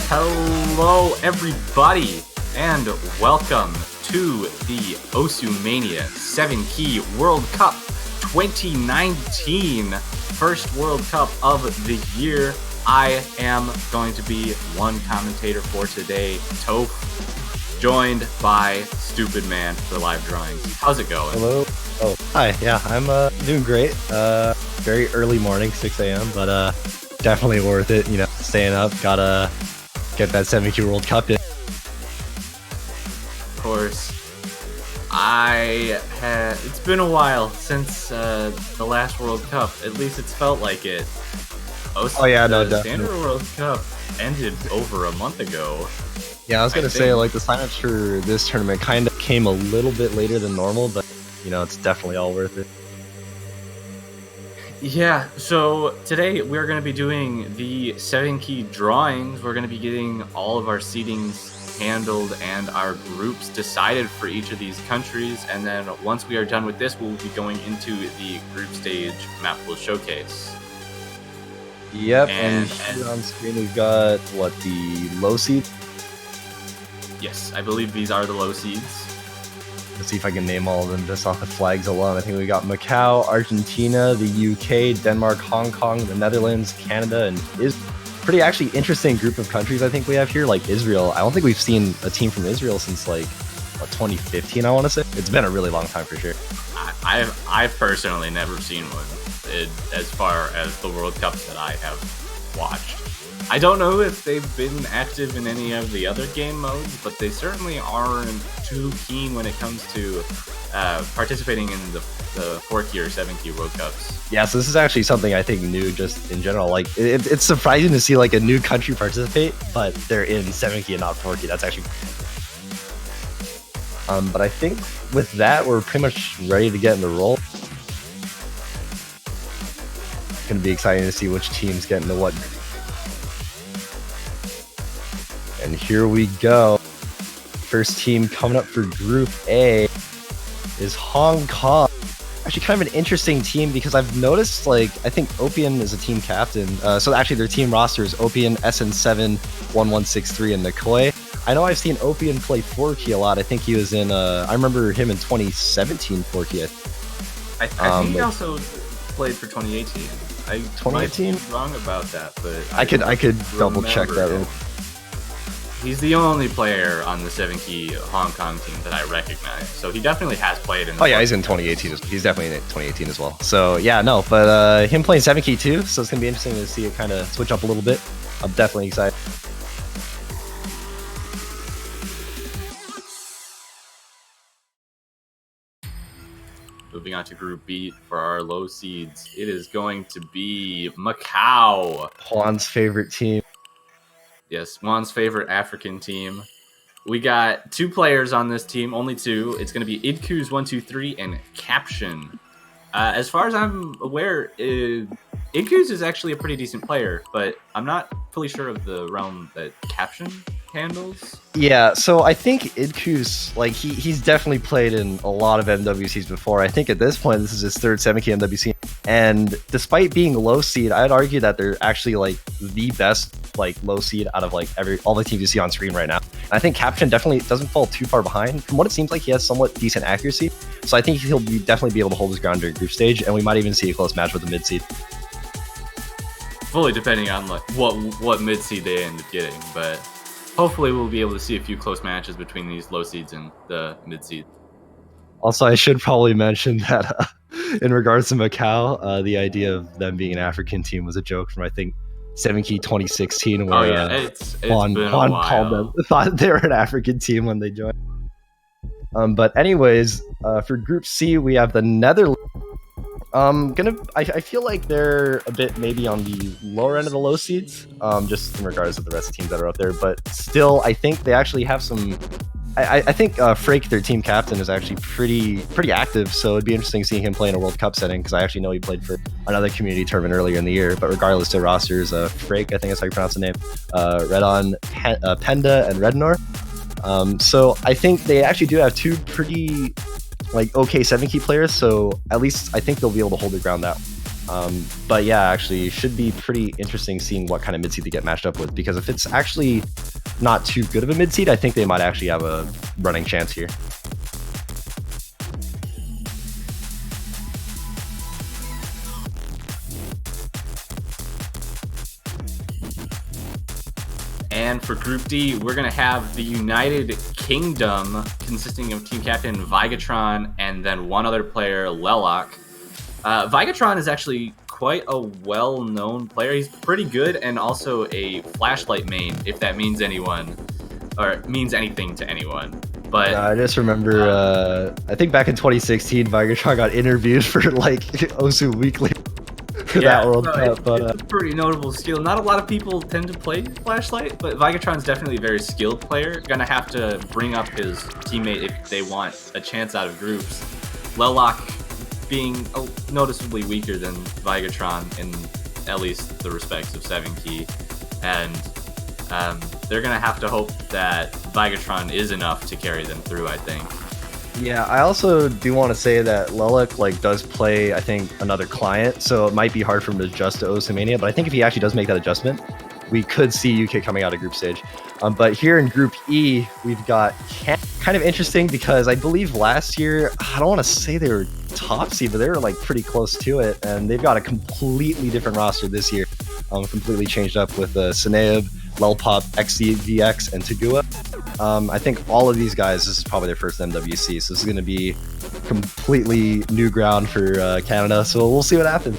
Hello, everybody, and welcome to the Osu Mania 7-Key World Cup 2019, first World Cup of the year. I am going to be one commentator for today, Toph, joined by Stupid Man for live drawings. How's it going? Hello. Oh, hi. Yeah, I'm doing great. Very early morning, 6 a.m., but definitely worth it. You know, staying up. Gotta get that 7-Key World Cup in. Of course. It's been a while since the last World Cup. At least it's felt like it. The Standard World Cup ended over a month ago. Yeah, I was gonna say, like, the signups for this tournament kind of came a little bit later than normal, but you know, it's definitely all worth it. Yeah, so today we're going to be doing the 7-key drawings. We're going to be getting all of our seedings handled and our groups decided for each of these countries. And then once we are done with this, we'll be going into the group stage Mappool showcase. Yep, and here on screen we've got, the low seed? Yes, I believe these are the low seeds. Let's see if I can name all of them just off the flags alone. I think we got Macau, Argentina, the UK, Denmark, Hong Kong, the Netherlands, Canada, and pretty actually interesting group of countries I think we have here, like Israel. I don't think we've seen a team from Israel since 2015, I want to say. It's been a really long time for sure. I've personally never seen one as far as the World Cups that I have watched. I don't know if they've been active in any of the other game modes, but they certainly aren't too keen when it comes to participating in the 4-key or 7-key World Cups. Yeah, so this is actually something I think new just in general. Like, it's surprising to see a new country participate, but they're in 7-key and not 4-key. That's actually... but I think with that, we're pretty much ready to get in the roll. It's going to be exciting to see which teams get into what. And here we go. First team coming up for Group A is Hong Kong. Actually, kind of an interesting team because I've noticed, I think Opian is a team captain. So actually, their team roster is Opian, SN71163, and Nikoi. I know I've seen Opian play 4-key a lot. I think he was in, I remember him in 2017 4-key. I think he also played for 2018. 2018? Might be wrong about that, but I could double check that. He's the only player on the 7-key Hong Kong team that I recognize, so he definitely has played in. Oh yeah, he's in 2018. He's definitely in 2018 as well. So yeah, no, but him playing 7-key too. So it's gonna be interesting to see it kind of switch up a little bit. I'm definitely excited. Moving on to Group B for our low seeds, it is going to be Macau. Juan's favorite team. Yes, Juan's favorite African team. We got 2 players on this team, only 2. It's going to be Idkuz123 and Caption. As far as I'm aware, Idkuz is actually a pretty decent player, but I'm not fully sure of the realm that Caption handles. Yeah, so I think Idkuz, he's definitely played in a lot of MWCs before. I think at this point, this is his 3rd 7-key MWC. And despite being low seed, I'd argue that they're actually the best low seed out of all the teams you see on screen right now. And I think Captain definitely doesn't fall too far behind. From what it seems like, he has somewhat decent accuracy. So I think he'll definitely be able to hold his ground during group stage, and we might even see a close match with the mid seed. Fully depending on what mid seed they end up getting, but hopefully we'll be able to see a few close matches between these low seeds and the mid seed. Also, I should probably mention that in regards to Macau, the idea of them being an African team was a joke from, I think, 7-key 2016, where it's Juan thought they were an African team when they joined. But anyways, for Group C, we have the Netherlands. I feel like they're a bit maybe on the lower end of the low seeds, just in regards to the rest of the teams that are up there. But still, I think they actually have some. I think Frake, their team captain, is actually pretty active. So it'd be interesting seeing him play in a World Cup setting, because I actually know he played for another community tournament earlier in the year. But regardless, their rosters, Frake, I think that's how you pronounce the name, Redon, Penda, and Rednor. So I think they actually do have 2 pretty okay 7-key players, so at least I think they'll be able to hold their ground that. But yeah, actually, should be pretty interesting seeing what kind of mid seed they get matched up with, because if it's actually not too good of a mid seed, I think they might actually have a running chance here. And for Group D, we're going to have the United Kingdom, consisting of team captain Vigatron and then one other player, Lelok. Vigatron is actually quite a well-known player. He's pretty good and also a flashlight main, if that means anyone, or means anything to anyone. But I just remember, I think back in 2016, Vigatron got interviewed for like Osu Weekly. That World Cup, but it's a pretty notable skill. Not a lot of people tend to play flashlight, but Vigatron's definitely a very skilled player. Gonna have to bring up his teammate if they want a chance out of groups. Lelok being noticeably weaker than Vigatron in at least the respects of 7 key, and they're gonna have to hope that Vigatron is enough to carry them through, I think. Yeah, I also do want to say that Lelok does play, I think, another client, so it might be hard for him to adjust to Osimania, but I think if he actually does make that adjustment, we could see UK coming out of group stage. But here in Group E, we've got kind of interesting because I believe last year, I don't want to say they were top seed, but they were pretty close to it, and they've got a completely different roster this year, completely changed up with Sineab, Lelpop, XCVX, and Tagua. I think all of these guys, this is probably their first MWC, so this is going to be completely new ground for Canada, so we'll see what happens.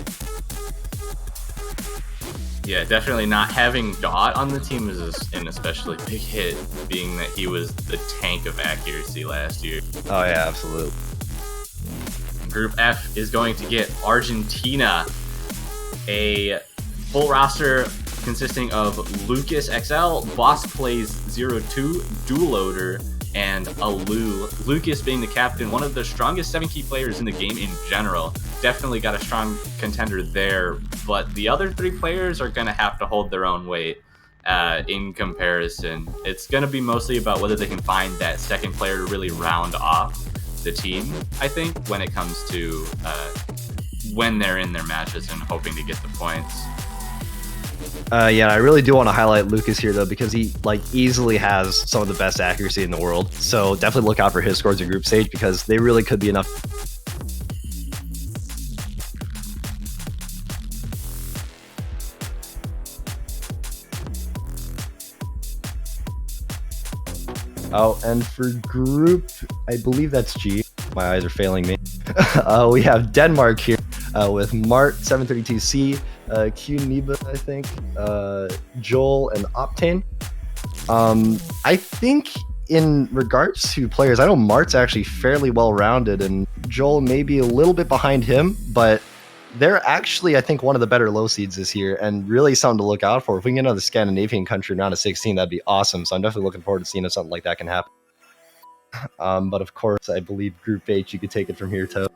Yeah, definitely not having Dot on the team is an especially big hit, being that he was the tank of accuracy last year. Oh yeah, absolutely. Group F is going to get Argentina, a full roster consisting of Lucas XL, Boss Plays 02, Dual Loader, and Alu. Lucas being the captain, one of the strongest 7 key players in the game in general. Definitely got a strong contender there, but the other 3 players are going to have to hold their own weight in comparison. It's going to be mostly about whether they can find that second player to really round off the team, I think, when it comes to when they're in their matches and hoping to get the points. Yeah, I really do want to highlight Lucas here, though, because he easily has some of the best accuracy in the world. So definitely look out for his scores in group stage, because they really could be enough. Oh, and for group, I believe that's G. My eyes are failing me. We have Denmark here with Mart 732C, Q Niba, I think, Joel, and Optane. I think in regards to players, I know Mart's actually fairly well-rounded, and Joel may be a little bit behind him, but they're actually, I think, one of the better low seeds this year, and really something to look out for. If we can get another Scandinavian country in round of 16, that'd be awesome. So I'm definitely looking forward to seeing if something like that can happen. But of course, I believe Group H, you could take it from here, Toe.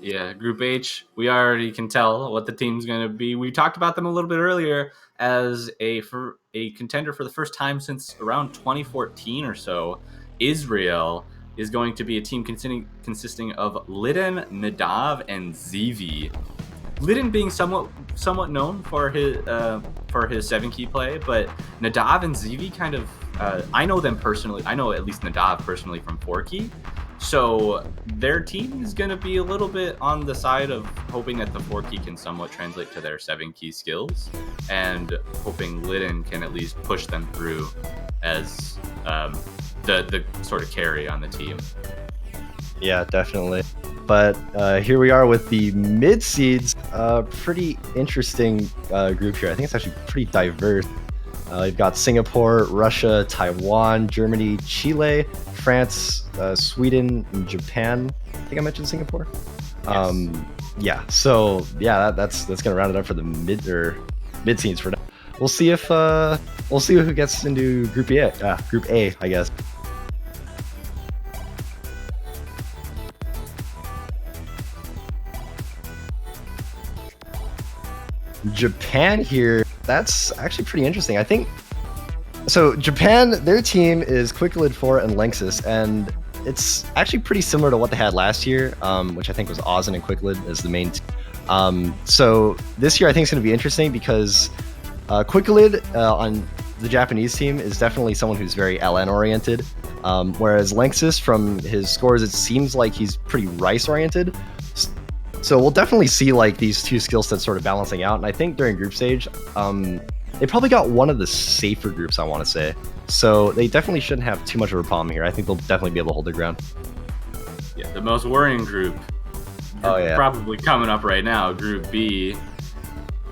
Yeah, Group H, we already can tell what the team's going to be. We talked about them a little bit earlier as a contender for the first time since around 2014 or so. Israel is going to be a team consisting of Liden, Nadav, and Zivi. Liden being somewhat known for his 7 key play, but Nadav and Zivi kind of I know them personally. I know at least Nadav personally from 4 key. So their team is going to be a little bit on the side of hoping that the 4 key can somewhat translate to their 7 key skills, and hoping Liden can at least push them through as the sort of carry on the team. Yeah, definitely. But here we are with the mid seeds. Pretty interesting group here. I think it's actually pretty diverse. We've got Singapore, Russia, Taiwan, Germany, Chile, France, Sweden, and Japan. I think I mentioned Singapore. Yes. Yeah. So yeah, that's gonna round it up for the mid seeds for now. We'll see who gets into Group A, I guess. Japan here, that's actually pretty interesting. I think so. Japan, their team is Quicklid 4 and Lenxus, and it's actually pretty similar to what they had last year, which I think was Ozin and Quicklid as the main team. So this year I think it's going to be interesting because Quicklid on the Japanese team is definitely someone who's very LN oriented, whereas Lanxess, from his scores, it seems like he's pretty Rice oriented. So we'll definitely see like these two skill sets sort of balancing out. And I think during group stage, they probably got one of the safer groups, I want to say. So they definitely shouldn't have too much of a problem here. I think they'll definitely be able to hold their ground. Yeah, the most worrying group. Probably coming up right now, Group B.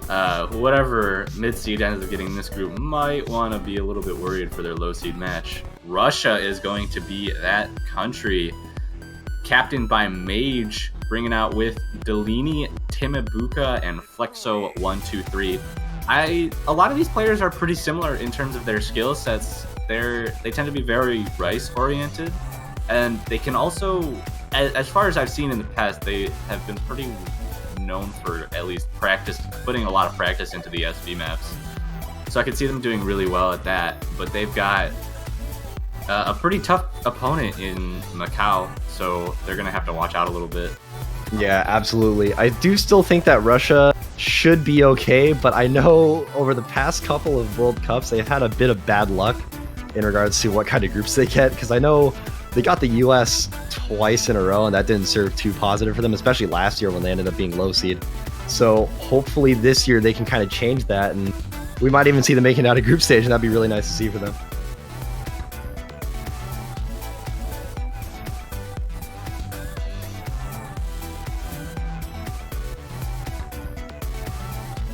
Whatever mid-seed ends up getting this group might want to be a little bit worried for their low-seed match. Russia is going to be that country, captained by Mage, bringing out with Delini, Timibuka, and Flexo123. A lot of these players are pretty similar in terms of their skill sets. They tend to be very Rice-oriented, and they can also, as far as I've seen in the past, they have been pretty known for at least putting a lot of practice into the SV maps. So I could see them doing really well at that, but they've got a pretty tough opponent in Macau, so they're going to have to watch out a little bit. Yeah, absolutely. I do still think that Russia should be okay, but I know over the past couple of World Cups, they've had a bit of bad luck in regards to what kind of groups they get, because I know they got the US twice in a row, and that didn't serve too positive for them, especially last year when they ended up being low seed. So hopefully this year they can kind of change that, and we might even see them making it out of group stage, and that'd be really nice to see for them.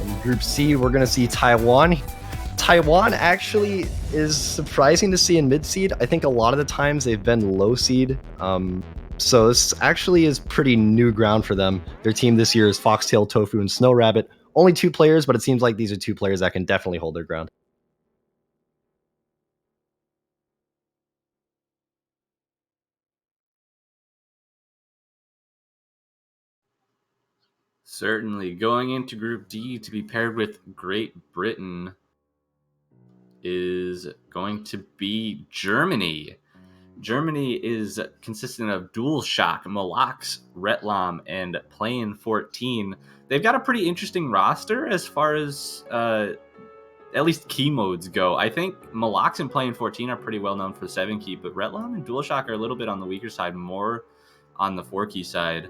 In Group C, we're going to see Taiwan. Taiwan actually is surprising to see in mid-seed. I think a lot of the times they've been low-seed. So this actually is pretty new ground for them. Their team this year is Foxtail, Tofu, and Snow Rabbit. Only 2 players, but it seems like these are 2 players that can definitely hold their ground. Certainly. Going into Group D to be paired with Great Britain is going to be Germany. Germany is consistent of DualShock, Malox, Retlam, and Plane 14. They've got a pretty interesting roster as far as at least key modes go. I think Malox and Plane 14 are pretty well known for 7-key, but Retlam and DualShock are a little bit on the weaker side, more on the 4-key side.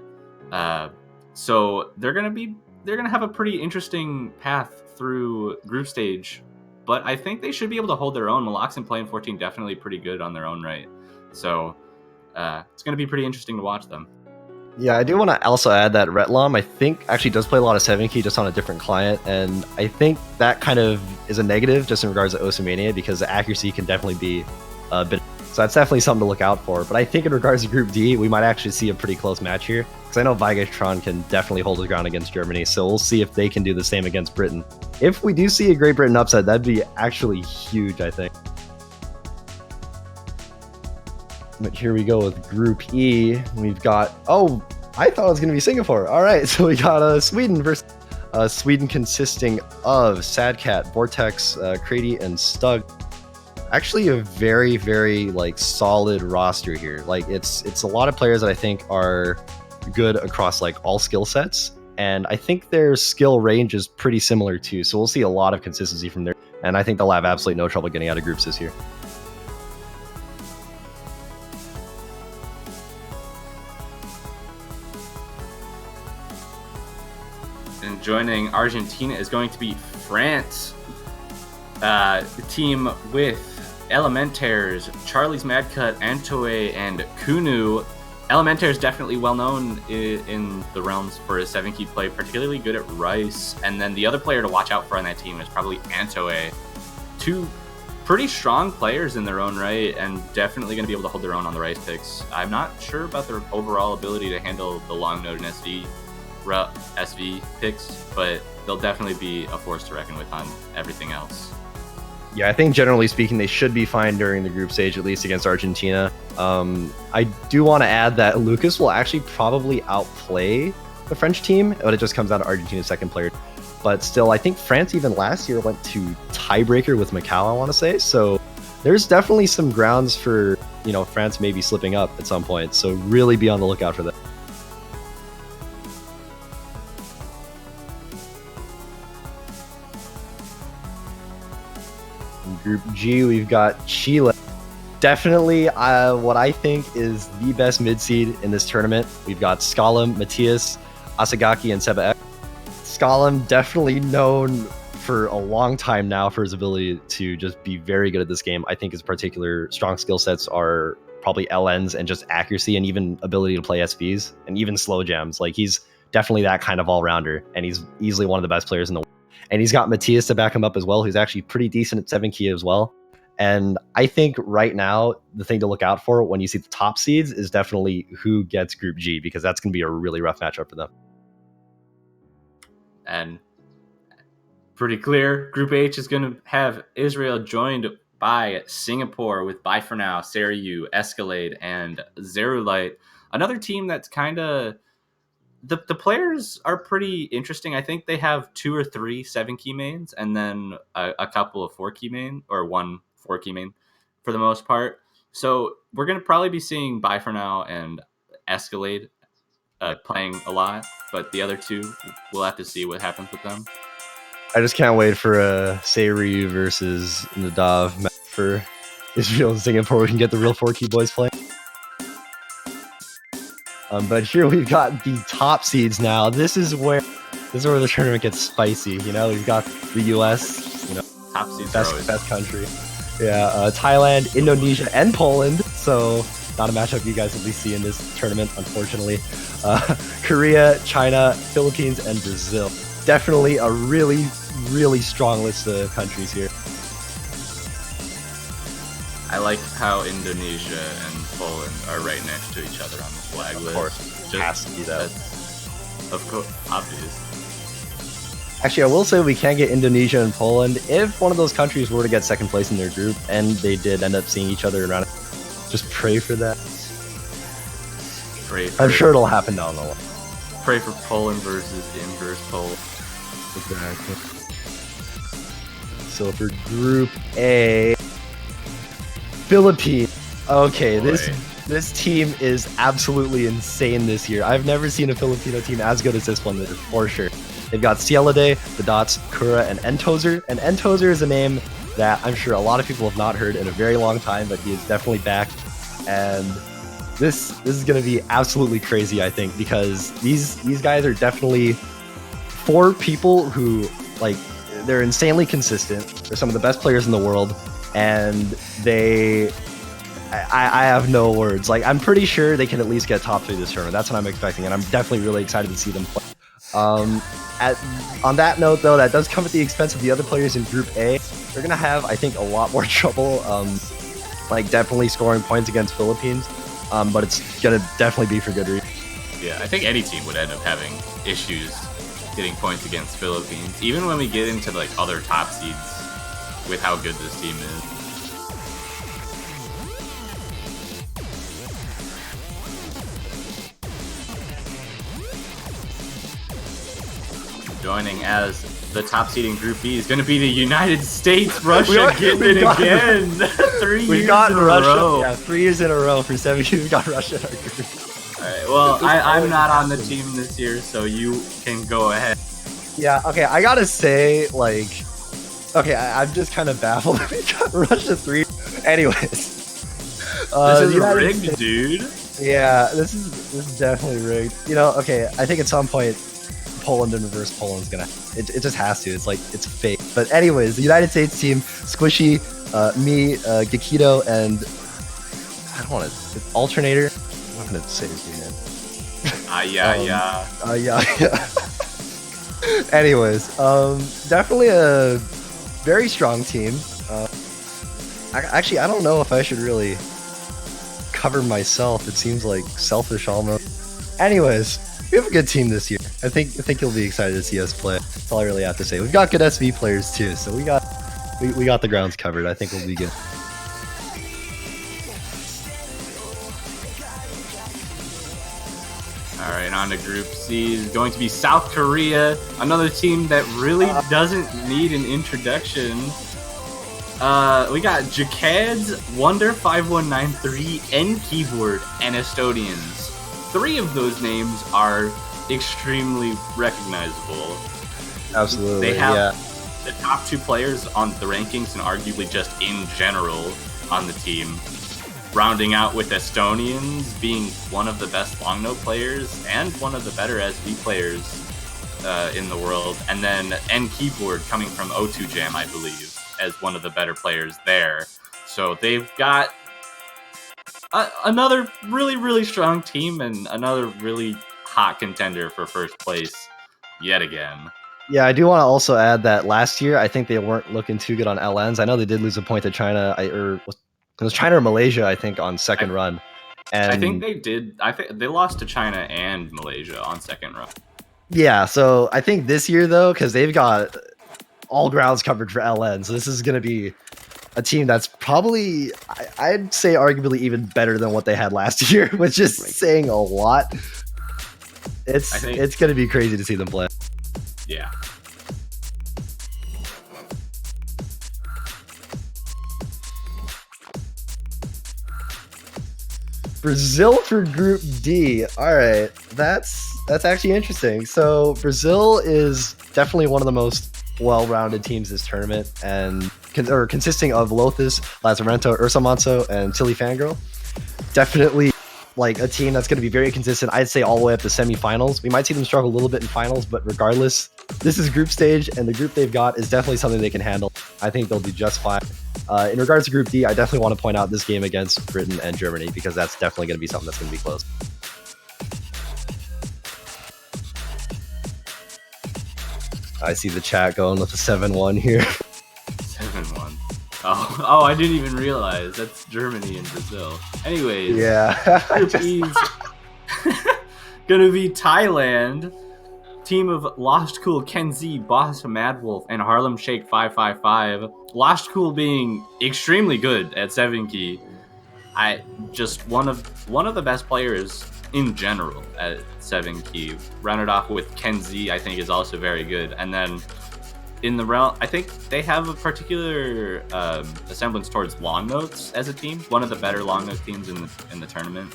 So they're gonna have a pretty interesting path through group stage, but I think they should be able to hold their own. Malox and Plane 14 definitely pretty good on their own right. So it's going to be pretty interesting to watch them. Yeah, I do want to also add that Retlam, I think, actually does play a lot of 7-key just on a different client, and I think that kind of is a negative just in regards to Osamania, because the accuracy can definitely be a bit... So that's definitely something to look out for. But I think in regards to Group D, we might actually see a pretty close match here, because I know Vigatron can definitely hold his ground against Germany, so we'll see if they can do the same against Britain. If we do see a Great Britain upset, that'd be actually huge, I think. But here we go with Group E. We've got... Oh, I thought it was going to be Singapore. All right, so we got Sweden versus... Sweden consisting of Sadcat, Vortex, Crady, and Stug. Actually a very, very like solid roster here. Like it's a lot of players that I think are good across like all skill sets, and I think their skill range is pretty similar too. So we'll see a lot of consistency from there, and I think they'll have absolutely no trouble getting out of groups this year. And joining Argentina is going to be France. The team with Elementaires, Charlie's Madcut, Antoe, and Kunu. Elementaire is definitely well known in the realms for his 7-key play, particularly good at Rice. And then the other player to watch out for on that team is probably Antoe. 2 pretty strong players in their own right, and definitely going to be able to hold their own on the Rice picks. I'm not sure about their overall ability to handle the long node and SV picks, but they'll definitely be a force to reckon with on everything else. Yeah, I think generally speaking, they should be fine during the group stage, at least against Argentina. I do want to add that Lucas will actually probably outplay the French team, but it just comes down to Argentina's second player. But still, I think France even last year went to tiebreaker with Macau, I want to say. So there's definitely some grounds for, France maybe slipping up at some point. So really be on the lookout for that. Group G, we've got Chile. Definitely what I think is the best mid seed in this tournament. We've got Scalum, Matthias, Asagaki, and Seba X. Scalum, definitely known for a long time now for his ability to just be very good at this game. I think his particular strong skill sets are probably LNs and just accuracy and even ability to play SVs and even slow jams. Like, he's definitely that kind of all-rounder, and he's easily one of the best players in the world. And he's got Matthias to back him up as well, who's actually pretty decent at 7 key as well. And I think right now, the thing to look out for when you see the top seeds is definitely who gets Group G, because that's going to be a really rough matchup for them. And pretty clear, Group H is going to have Israel joined by Singapore with Bye For Now, Sarayu, Escalade, and Zerulite. Another team that's kind of... The players are pretty interesting. I think they have 2 or 3 7-key mains, and then a couple of 4-key main, or 1 4-key main for the most part. So we're going to probably be seeing Bye For Now and Escalade playing a lot, but the other two, we'll have to see what happens with them. I just can't wait for a Seiru versus Nadav match for Israel and Singapore. We can get the real 4-key boys playing. But here we've got the top seeds now. This is where the tournament gets spicy. You know, we've got the US, you know, top seeds best country. Yeah, Thailand, Indonesia, and Poland. So not a matchup you guys will be seeing in this tournament, unfortunately. Korea, China, Philippines, and Brazil. Definitely a really, really strong list of countries here. I like how Indonesia and Poland are right next to each other on the flag list. Of course, it has to be that. Of course, obvious. Actually, I will say we can get Indonesia and Poland if one of those countries were to get second place in their group, and they did end up seeing each other around. Just pray for that. I'm sure it'll happen down the line. Pray for Poland versus inverse Poland. Exactly. So for Group A, Philippines. Okay, this team is absolutely insane this year. I've never seen a Filipino team as good as this one, for sure. They've got Cielade, the Dots, Kura, and Entozer. And Entozer is a name that I'm sure a lot of people have not heard in a very long time, but he is definitely back. And this is going to be absolutely crazy, I think, because these guys are definitely 4 people who, like, they're insanely consistent. They're some of the best players in the world, and I have no words. Like, I'm pretty sure they can at least get top 3 this tournament. That's what I'm expecting, and I'm definitely really excited to see them play. On that note, though, that does come at the expense of the other players in Group A. They're gonna have, I think, a lot more trouble, like definitely scoring points against Philippines. But it's gonna definitely be for good reason. Yeah, I think any team would end up having issues getting points against Philippines, even when we get into like other top seeds with how good this team is. Joining as the top seed in Group B is going to be the United States. Russia getting it again. 3 years in a row. Yeah, 3 years in a row for 7 years. We got Russia in our group. All right. Well, I'm not on the team this year, so you can go ahead. Yeah. Okay. I gotta say, like, okay, I'm just kind of baffled. We got Russia 3. Anyways, this is rigged, dude. Yeah, this is definitely rigged. You know. Okay. I think at some point, Poland and reverse Poland's gonna. It just has to. It's like, it's fake. But anyways, the United States team: Squishy, me, Gekido, and I don't want to alternator. I'm not gonna say his name. Yeah. Anyways, definitely a very strong team. Actually, I don't know if I should really cover myself. It seems like selfish almost. Anyways, we have a good team this year. I think you'll be excited to see us play. That's all I really have to say. We've got good SV players too, so we got the grounds covered. I think we'll be good. All right, on to Group C is going to be South Korea, another team that really doesn't need an introduction. We got Jakads, Wonder 5193, and Keyboard, and Estonians. 3 of those names are extremely recognizable. Absolutely. They have the top 2 players on the rankings and arguably just in general on the team. Rounding out with Estonians being one of the best long note players and one of the better SV players in the world. And then N Keyboard coming from O2 Jam, I believe, as one of the better players there. So they've got another really, really strong team and another really hot contender for first place yet again. Yeah, I do want to also add that last year, I think they weren't looking too good on LNs. I know they did lose a point to China, it was China or Malaysia, I think, on second run. And I think they did. I think they lost to China and Malaysia on second run. Yeah, so I think this year, though, because they've got all grounds covered for LN, so this is going to be a team that's probably, I'd say, arguably even better than what they had last year, which is saying a lot. It's going to be crazy to see them play. Yeah. Brazil for Group D. All right, that's actually interesting. So Brazil is definitely one of the most well-rounded teams this tournament, and consisting of Lothus, Lazarento, Ursa Manso, and Tilly Fangirl. Definitely like a team that's going to be very consistent. I'd say all the way up to semifinals. We might see them struggle a little bit in finals, but regardless, this is group stage, and the group they've got is definitely something they can handle. I think they'll do just fine. In regards to Group D, I definitely want to point out this game against Britain and Germany, because that's definitely going to be something that's going to be close. I see the chat going with the 7-1 here. 7-1. Oh, I didn't even realize that's Germany and Brazil. Anyways, yeah, Group E's gonna be Thailand. Team of Lost Cool, Kenzie, Boss Madwolf, and Harlem Shake 555. Lost Cool being extremely good at 7 key. Just one of the best players in general at 7 key. Rounded off with Kenzie, I think is also very good. And then in the realm, I think they have a particular semblance towards long notes as a team. One of the better long note teams in the tournament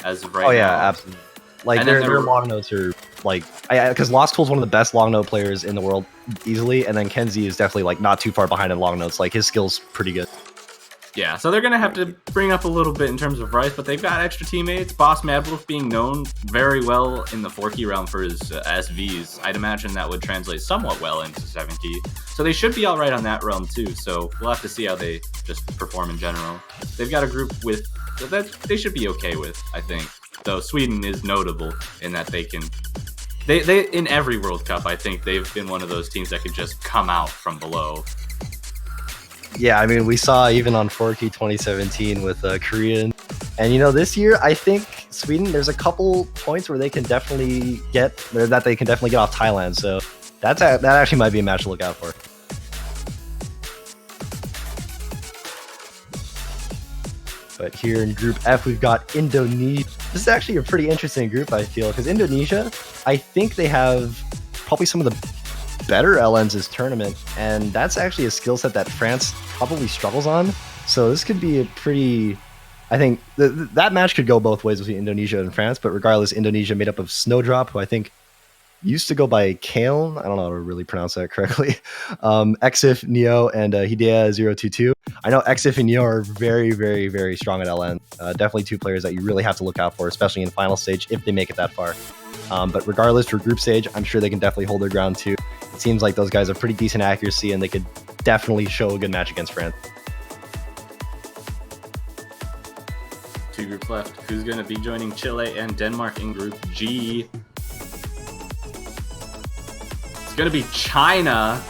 as of right now. Oh yeah, absolutely. Like their long notes are like, because Lost Cool's one of the best long note players in the world easily, and then Kenzie is definitely like not too far behind in long notes. Like his skill's pretty good. Yeah, so they're gonna have to bring up a little bit in terms of Rice, but they've got extra teammates. Boss Madwolf being known very well in the 4-key realm for his SVs. I'd imagine that would translate somewhat well into 7-key. So they should be all right on that realm too. So we'll have to see how they just perform in general. They've got a group that they should be okay with, I think. Though Sweden is notable in that they in every World Cup, I think they've been one of those teams that could just come out from below. Yeah, I mean, we saw even on 4Key 2017 with Korean. And, you know, this year, I think Sweden, there's a couple points where they can definitely get off Thailand. So that actually might be a match to look out for. But here in Group F, we've got Indonesia. This is actually a pretty interesting group, I feel, because Indonesia, I think they have probably some of the better LNs this tournament, and that's actually a skill set that France probably struggles on. So this could be a pretty, I think that match could go both ways between Indonesia and France, but regardless, Indonesia made up of Snowdrop, who I think used to go by Kale. I don't know how to really pronounce that correctly. Exif, Neo, and Hidea022. I know Exif and Neo are very, very, very strong at LN. Definitely two players that you really have to look out for, especially in final stage if they make it that far. But regardless, for group stage, I'm sure they can definitely hold their ground too. It seems like those guys have pretty decent accuracy, and they could definitely show a good match against France. 2 groups left. Who's going to be joining Chile and Denmark in Group G? It's going to be China.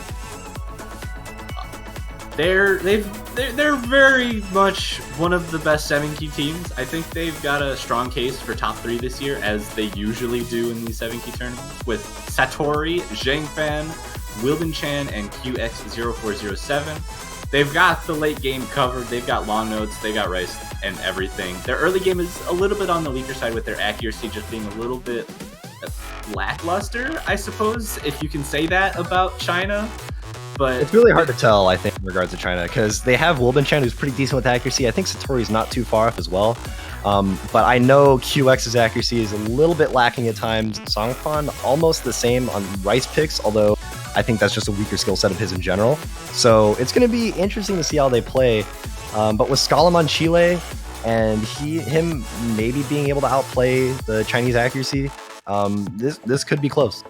They're very much one of the best 7-key teams. I think they've got a strong case for top 3 this year, as they usually do in these 7-key tournaments, with Satori, Zhengfan, Wilden Chan, and QX0407. They've got the late game covered. They've got long notes. They got Rice and everything. Their early game is a little bit on the weaker side, with their accuracy just being a little bit lackluster, I suppose, if you can say that about China. But it's really hard to tell, I think, in regards to China, because they have Wilden Chan, who's pretty decent with accuracy. I think Satori's not too far off as well. But I know QX's accuracy is a little bit lacking at times. Songfan, almost the same on Rice picks, although I think that's just a weaker skill set of his in general. So it's going to be interesting to see how they play. But with Scalum on Chile and him maybe being able to outplay the Chinese accuracy, this could be close.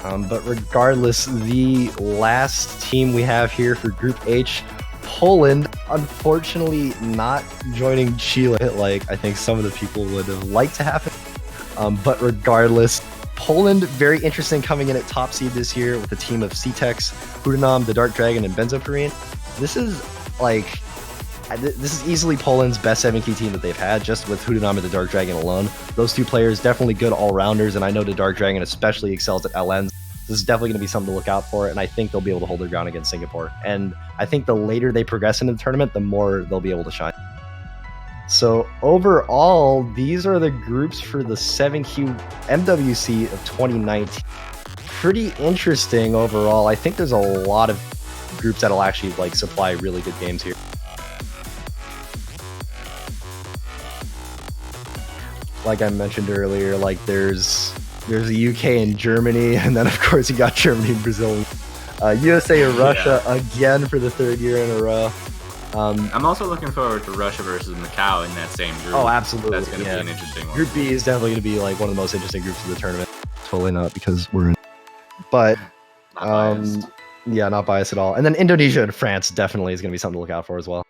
But regardless, the last team we have here for Group H, Poland, unfortunately not joining Chile like I think some of the people would have liked to happen. But regardless, Poland, very interesting coming in at top seed this year with a team of CTEX, Hudanam, the Dark Dragon, and Benzoparine. This is easily Poland's best 7-key team that they've had, just with Hudanam and the Dark Dragon alone. Those two players definitely good all-rounders, and I know the Dark Dragon especially excels at LNs. This is definitely going to be something to look out for, and I think they'll be able to hold their ground against Singapore. And I think the later they progress into the tournament, the more they'll be able to shine. So overall, these are the groups for the 7Q MWC of 2019. Pretty interesting overall. I think there's a lot of groups that'll actually supply really good games here. Like I mentioned earlier, there's the UK and Germany, and then of course you got Germany and Brazil. USA and Russia again for the 3rd year in a row. I'm also looking forward to Russia versus Macau in that same group. Oh, absolutely. That's going to be an interesting one. Group B is definitely going to be one of the most interesting groups of the tournament. Totally not because we're in. But not biased. Yeah, not biased at all. And then Indonesia and France definitely is going to be something to look out for as well.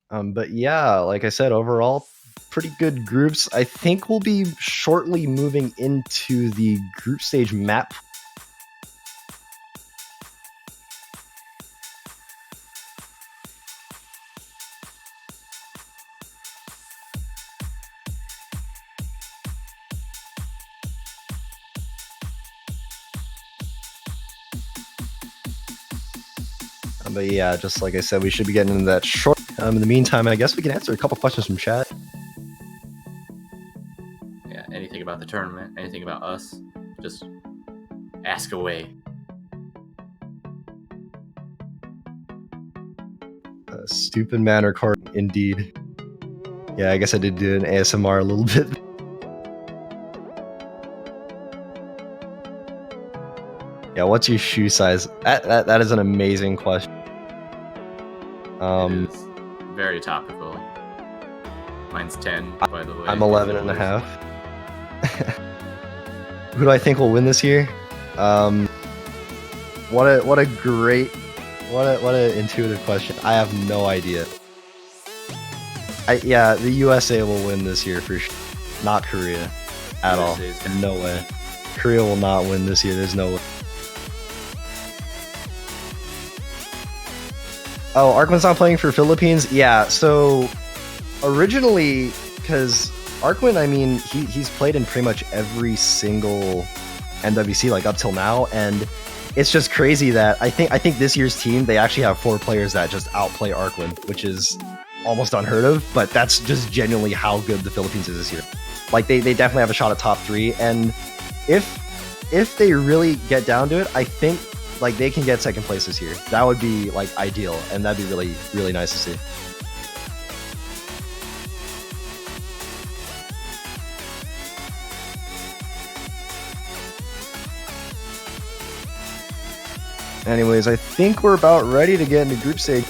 But yeah, like I said, overall, pretty good groups. I think we'll be shortly moving into the group stage map. But yeah, just like I said, we should be getting into that short. In the meantime, I guess we can answer a couple questions from chat. Yeah, anything about the tournament, anything about us, just ask away. Stupid man recording, indeed. Yeah, I guess I did do an ASMR a little bit. Yeah, what's your shoe size? That is an amazing question. It is very topical. Mine's 10, by the way. I'm 11 and a half. Who do I think will win this year? What a intuitive question. I have no idea. Yeah, the USA will win this year for sure. Not Korea at all. No way. Korea will not win this year. There's no way. Oh, Arkwin's not playing for Philippines? Yeah, so originally, because Arkwin, I mean, he's played in pretty much every single MWC up till now, and it's just crazy that I think this year's team, they actually have 4 players that just outplay Arkwin, which is almost unheard of, but that's just genuinely how good the Philippines is this year. They definitely have a shot at top 3, and if they really get down to it, I think they can get 2nd place this year. That would be ideal, and that'd be really, really nice to see. Anyways, I think we're about ready to get into group stage.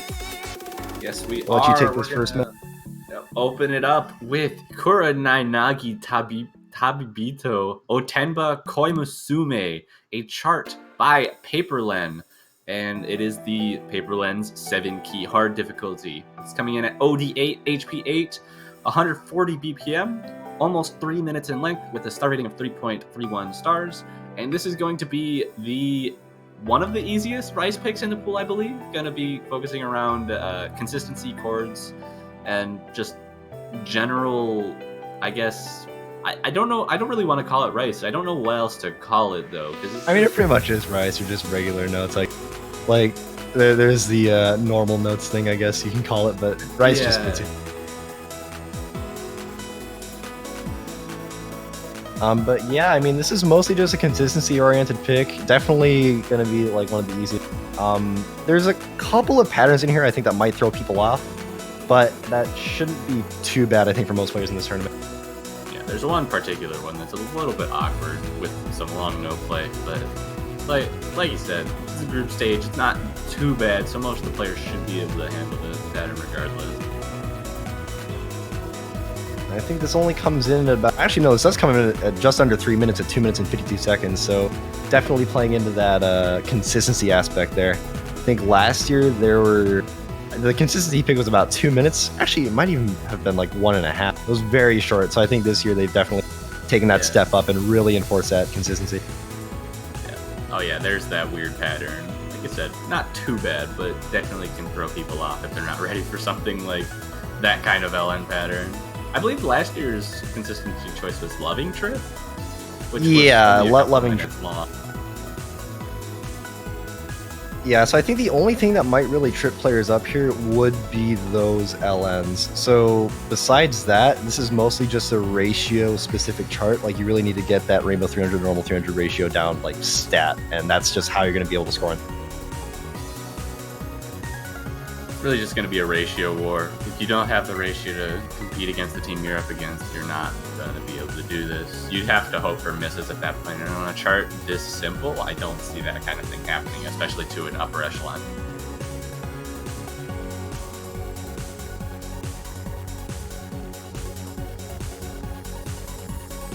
Yes, we I'll are. let you take this first match. Open it up with Kuranainagi Tabibito Otenba Koimusume, a chart by Paperlen, and it is the Paperlen's 7-key hard difficulty. It's coming in at OD8, HP8, 140 BPM, almost 3 minutes in length, with a star rating of 3.31 stars, and this is going to be one of the easiest Rice picks in the pool, I believe. Going to be focusing around consistency, chords, and just general, I guess. I don't know. I don't really want to call it Rice. I don't know what else to call it though. I mean, it pretty much is Rice, or just regular notes. There's the normal notes thing, I guess you can call it, but Rice just fits it. But yeah, I mean, this is mostly just a consistency-oriented pick. Definitely going to be one of the easiest. There's a couple of patterns in here I think that might throw people off, but that shouldn't be too bad, I think, for most players in this tournament. Yeah, There's one particular one that's a little bit awkward with some long no play, but like you said, it's a group stage. It's not too bad, so most of the players should be able to handle the pattern regardless. I think this only comes in at about... Actually, no, this does come in at just under 3 minutes at 2 minutes and 52 seconds, so definitely playing into that consistency aspect there. I think last year the consistency pick was about 2 minutes. Actually, it might even have been like 1.5. It was very short, so I think this year they've definitely taken that step up and really enforced that consistency. Yeah. Oh yeah, there's that weird pattern. Like I said, not too bad, but definitely can throw people off if they're not ready for something like that kind of LN pattern. I believe last year's consistency choice was Loving Trip. Which was Loving Trip. Yeah, so I think the only thing that might really trip players up here would be those LNs. So besides that, this is mostly just a ratio specific chart. Like you really need to get that Rainbow 300 normal 300 ratio down like stat, and that's just how you're going to be able to score on. Really just going to be a ratio war. If you don't have the ratio to compete against the team you're up against, you're not going to be able to do this. You'd have to hope for misses at that point. And on a chart this simple, I don't see that kind of thing happening, especially to an upper echelon.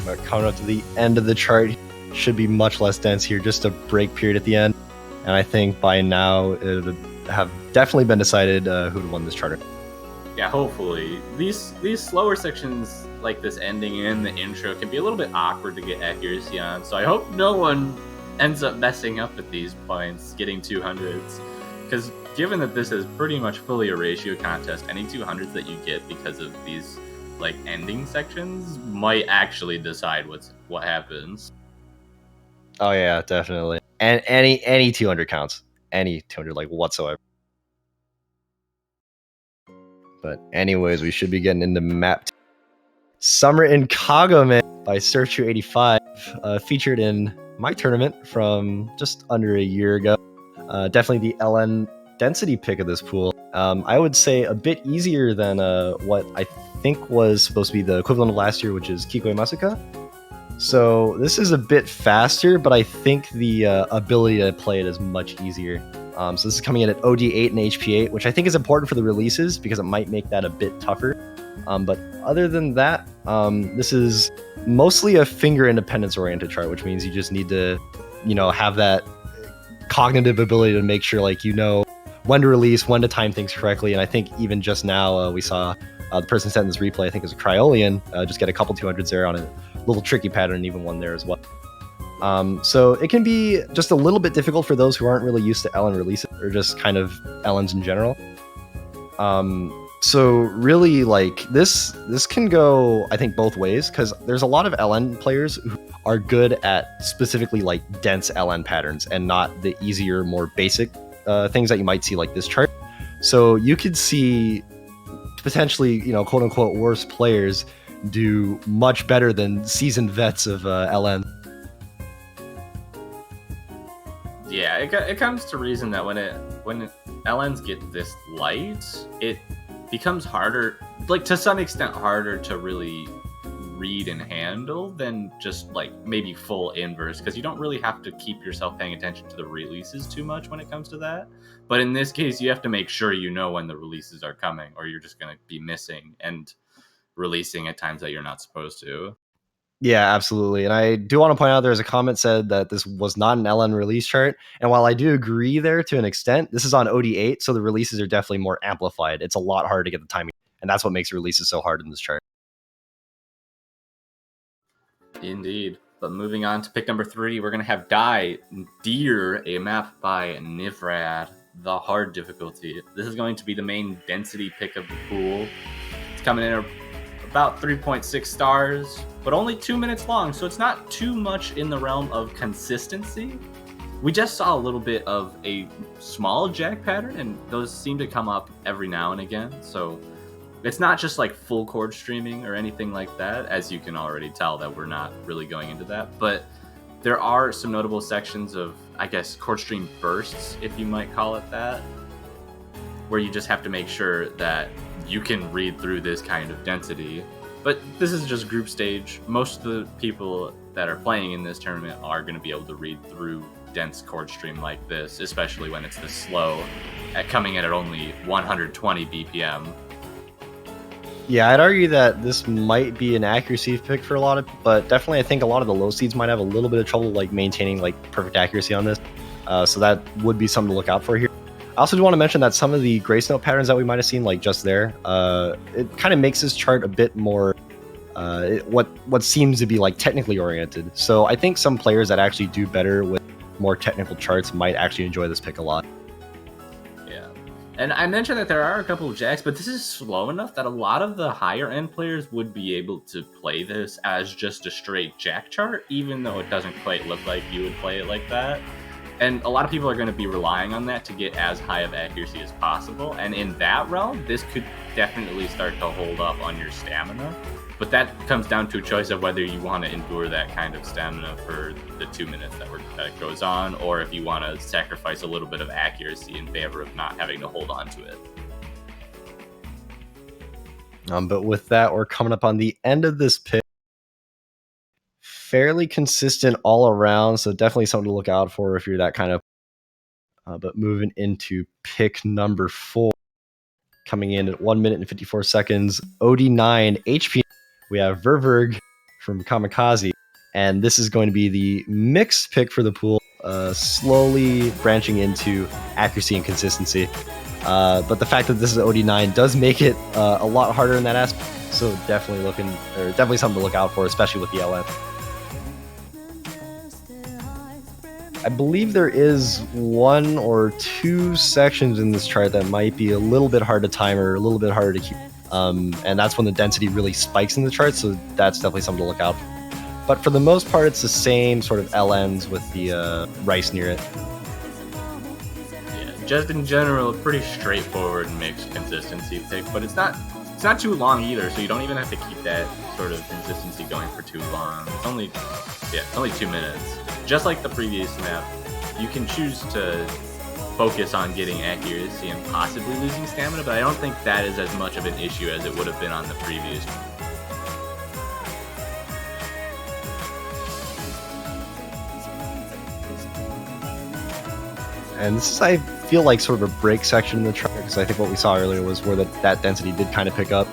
But coming up to the end of the chart, should be much less dense here, just a break period at the end. And I think by now it would have definitely been decided who'd won this charter. Yeah, hopefully. These slower sections like this ending and the intro can be a little bit awkward to get accuracy on, so I hope no one ends up messing up at these points, getting 200s. Because given that this is pretty much fully a ratio contest, any 200s that you get because of these like ending sections might actually decide what happens. Oh yeah, definitely. And any 200 counts. Any 200 like whatsoever. But anyways, we should be getting into map Summer in Kagome by Surf285, featured in my tournament from just under a year ago. Definitely the LN density pick of this pool. I would say a bit easier than what I think was supposed to be the equivalent of last year, which is Kikoi Masuka. So this is a bit faster, but I think the ability to play it is much easier. So this is coming in at OD8 and HP8, which I think is important for the releases because it might make that a bit tougher. But other than that, this is mostly a finger independence oriented chart, which means you just need to, have that cognitive ability to make sure like when to release, when to time things correctly. And I think even just now we saw the person sent this replay, I think it was a Cryolian, just get a couple 200s there on a little tricky pattern, and even one there as well. So it can be just a little bit difficult for those who aren't really used to LN releases or just kind of LNs in general. So really like this can go, I think, both ways, because there's a lot of LN players who are good at specifically like dense LN patterns and not the easier, more basic things that you might see like this chart. So you could see potentially, quote unquote worse players do much better than seasoned vets of LN. Yeah, it comes to reason that when LNs get this light, it becomes harder, like to some extent harder to really read and handle than just like maybe full inverse, because you don't really have to keep yourself paying attention to the releases too much when it comes to that. But in this case, you have to make sure you know when the releases are coming, or you're just going to be missing and releasing at times that you're not supposed to. Yeah, absolutely. And I do want to point out there's a comment said that this was not an LN release chart. And while I do agree there to an extent, this is on OD8, so the releases are definitely more amplified. It's a lot harder to get the timing, and that's what makes releases so hard in this chart. Indeed. But moving on to pick number 3, we're going to have Deer, a map by Nivrad, the hard difficulty. This is going to be the main density pick of the pool. It's coming in about 3.6 stars, but only 2 minutes long, so it's not too much in the realm of consistency. We just saw a little bit of a small jack pattern, and those seem to come up every now and again, so it's not just like full chord streaming or anything like that, as you can already tell that we're not really going into that, but there are some notable sections of, I guess, chord stream bursts, if you might call it that, where you just have to make sure that you can read through this kind of density. But this is just group stage. Most of the people that are playing in this tournament are going to be able to read through dense chord stream like this, especially when it's this slow, coming in at only 120 BPM. Yeah, I'd argue that this might be an accuracy pick for a lot of, but definitely I think a lot of the low seeds might have a little bit of trouble like maintaining like perfect accuracy on this. So that would be something to look out for here. I also do want to mention that some of the grace note patterns that we might have seen like just there, it kind of makes this chart a bit more what seems to be like technically oriented. So I think some players that actually do better with more technical charts might actually enjoy this pick a lot. Yeah, and I mentioned that there are a couple of jacks, but this is slow enough that a lot of the higher end players would be able to play this as just a straight jack chart, even though it doesn't quite look like you would play it like that. And a lot of people are going to be relying on that to get as high of accuracy as possible. And in that realm, this could definitely start to hold up on your stamina. But that comes down to a choice of whether you want to endure that kind of stamina for the 2 minutes that goes on, or if you want to sacrifice a little bit of accuracy in favor of not having to hold on to it. But with that, we're coming up on the end of this pick. Fairly consistent all around, so definitely something to look out for if you're that kind of. But moving into pick number 4, coming in at 1 minute and 54 seconds, OD9 HP. We have Ververg from Kamikaze, and this is going to be the mixed pick for the pool, slowly branching into accuracy and consistency. But the fact that this is OD9 does make it a lot harder in that aspect. So definitely something to look out for, especially with the LM. I believe there is 1 or 2 sections in this chart that might be a little bit hard to time or a little bit harder to keep. And that's when the density really spikes in the chart, so that's definitely something to look out for. But for the most part, it's the same sort of LMs with the rice near it. Yeah, just in general, pretty straightforward mixed consistency pick, but it's not too long either, so you don't even have to keep that sort of consistency going for too long. It's only 2 minutes. Just like the previous map, you can choose to focus on getting accuracy and possibly losing stamina, but I don't think that is as much of an issue as it would have been on the previous one. And this is, I feel like, sort of a break section in the chart, because I think what we saw earlier was where that density did kind of pick up.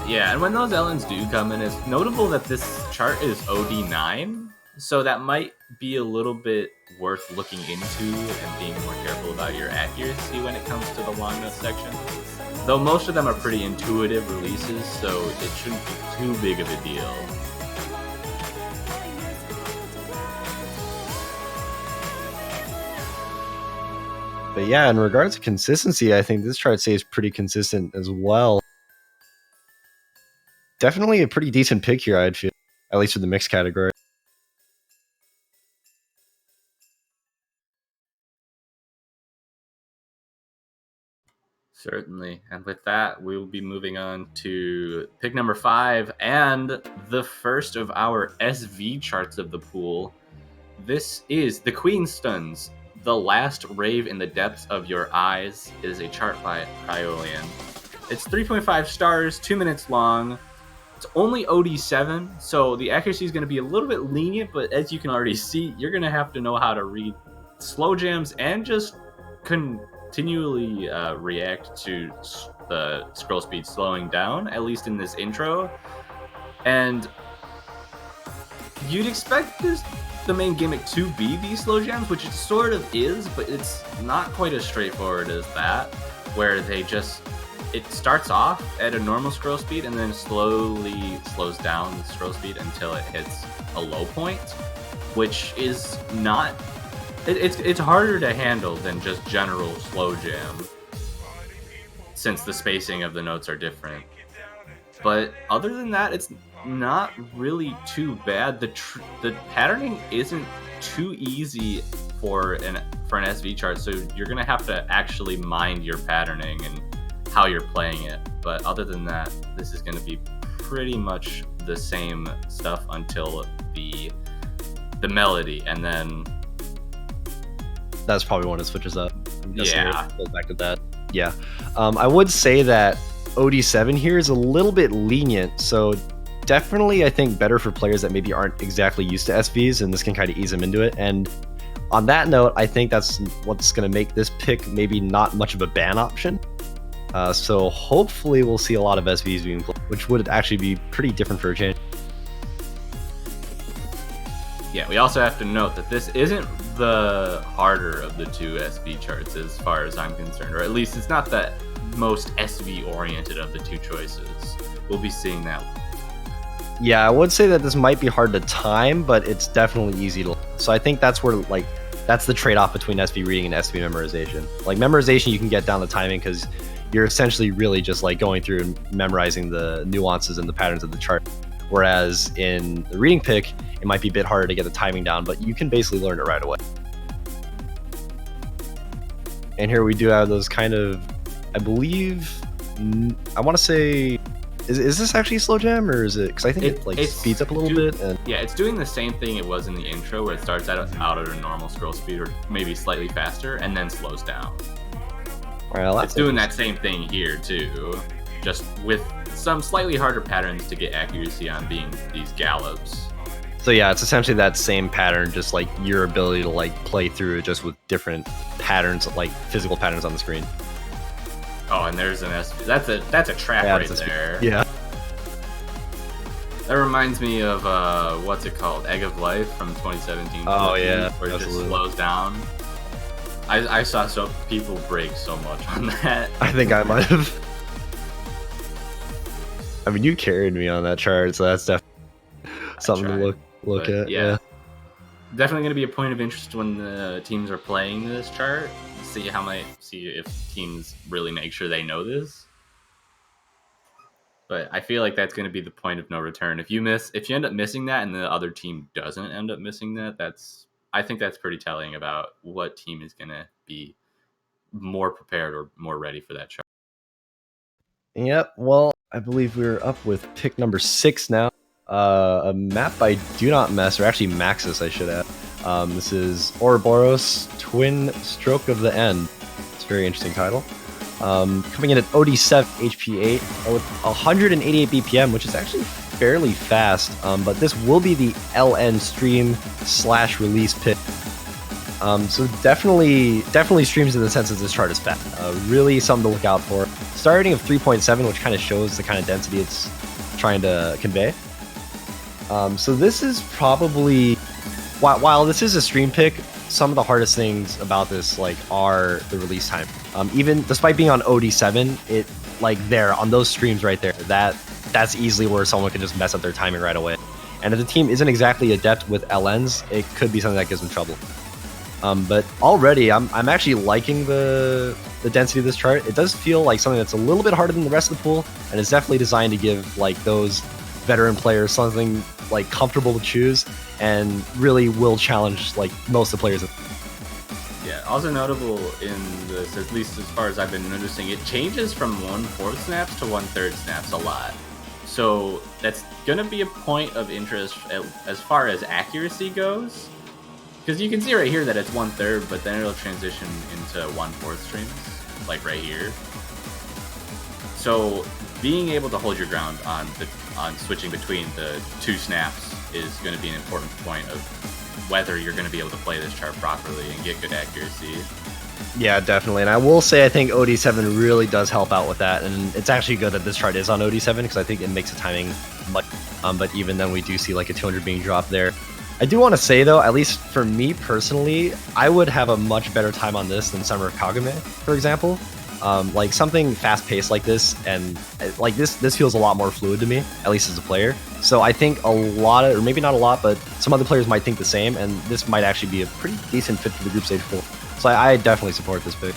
Yeah, and when those LNs do come in, it's notable that this chart is OD9, so that might be a little bit worth looking into and being more careful about your accuracy when it comes to the long note section. Though most of them are pretty intuitive releases, so it shouldn't be too big of a deal. But yeah, in regards to consistency, I think this chart stays pretty consistent as well. Definitely a pretty decent pick here, I'd feel, at least for the mixed category. Certainly. And with that, we will be moving on to pick number 5 and the first of our SV charts of the pool. This is the Queenstones. The Last Rave in the Depths of Your Eyes is a chart by Cryolian. It's 3.5 stars, 2 minutes long. It's only OD7, so the accuracy is going to be a little bit lenient, but as you can already see, you're going to have to know how to read slow jams and just continually react to the scroll speed slowing down, at least in this intro. And you'd expect the main gimmick to be these slow jams, which it sort of is, but it's not quite as straightforward as that, where it starts off at a normal scroll speed and then slowly slows down the scroll speed until it hits a low point, which is not... It's harder to handle than just general slow jam, since the spacing of the notes are different. But other than that, it's not really too bad. The patterning isn't too easy for an SV chart, so you're gonna have to actually mind your patterning and how you're playing it. But other than that, this is gonna be pretty much the same stuff until the melody, and then that's probably when it switches up. Yeah, it goes back to that. Yeah, I would say that OD7 here is a little bit lenient, so definitely I think better for players that maybe aren't exactly used to SVs, and this can kind of ease them into it. And on that note, I think that's what's going to make this pick maybe not much of a ban option. So hopefully we'll see a lot of SVs being played, which would actually be pretty different for a change. Yeah, we also have to note that this isn't the harder of the two SV charts as far as I'm concerned, or at least it's not the most SV oriented of the two choices. We'll be seeing that. Yeah, I would say that this might be hard to time, but it's definitely easy to. So I think that's where that's the trade-off between SV reading and SV memorization. Like memorization, you can get down the timing because you're essentially really just like going through and memorizing the nuances and the patterns of the chart. Whereas in the reading pick, it might be a bit harder to get the timing down, but you can basically learn it right away. And here we do have those kind of, I believe, I want to say, is this actually a slow jam, or is it, because I think it speeds up a little bit? And yeah, it's doing the same thing it was in the intro, where it starts out at a normal scroll speed, or maybe slightly faster, and then slows down. Well, it's doing that same thing here too, just with some slightly harder patterns to get accuracy on being these gallops. So yeah, it's essentially that same pattern, just like your ability to like play through it just with different patterns, like physical patterns on the screen. Oh, and there's an SV. That's a trap right there. Yeah. That reminds me of what's it called? Egg of Life from 2017. Oh yeah, where it absolutely. just slows down. I saw people break so much on that. I think I might have. I mean, you carried me on that chart, so that's definitely something to look at. Yeah. Definitely going to be a point of interest when the teams are playing this chart. See if teams really make sure they know this. But I feel like that's going to be the point of no return. If you end up missing that, and the other team doesn't end up missing that, I think that's pretty telling about what team is going to be more prepared or more ready for that chart. Yep. Well, I believe we're up with pick number 6 now. A map by Do Not Mess, or actually Maxis, I should add. This is Ouroboros, Twin Stroke of the End. It's a very interesting title. Coming in at OD7 HP8 with 188 BPM, which is actually fairly fast. But this will be the LN stream / release pick. So definitely streams in the sense that this chart is fast. Really something to look out for. Starting of 3.7, which kind of shows the kind of density it's trying to convey. So this is probably, while this is a stream pick, some of the hardest things about this are the release time. Even despite being on OD7, it there on those streams right there, that's easily where someone can just mess up their timing right away. And if the team isn't exactly adept with LNs, it could be something that gives them trouble. But already, I'm actually liking the density of this chart. It does feel like something that's a little bit harder than the rest of the pool, and it's definitely designed to give those veteran players something comfortable to choose, and really will challenge most of the players. Yeah, also notable in this, at least as far as I've been noticing, it changes from 1/4 snaps to 1/3 snaps a lot. So that's gonna be a point of interest as far as accuracy goes. Because you can see right here that it's 1/3, but then it'll transition into 1/4 streams, like right here. So being able to hold your ground on switching between the two snaps is going to be an important point of whether you're going to be able to play this chart properly and get good accuracy. Yeah, definitely. And I will say I think OD7 really does help out with that, and it's actually good that this chart is on OD7 because I think it makes the timing much. But even then, we do see a 200 being dropped there. I do want to say, though, at least for me personally, I would have a much better time on this than Summer of Kagame, for example. Something fast-paced like this, and this feels a lot more fluid to me, at least as a player. So I think a lot of, or maybe not a lot, but some other players might think the same, and this might actually be a pretty decent fit for the group stage pool. So I definitely support this pick.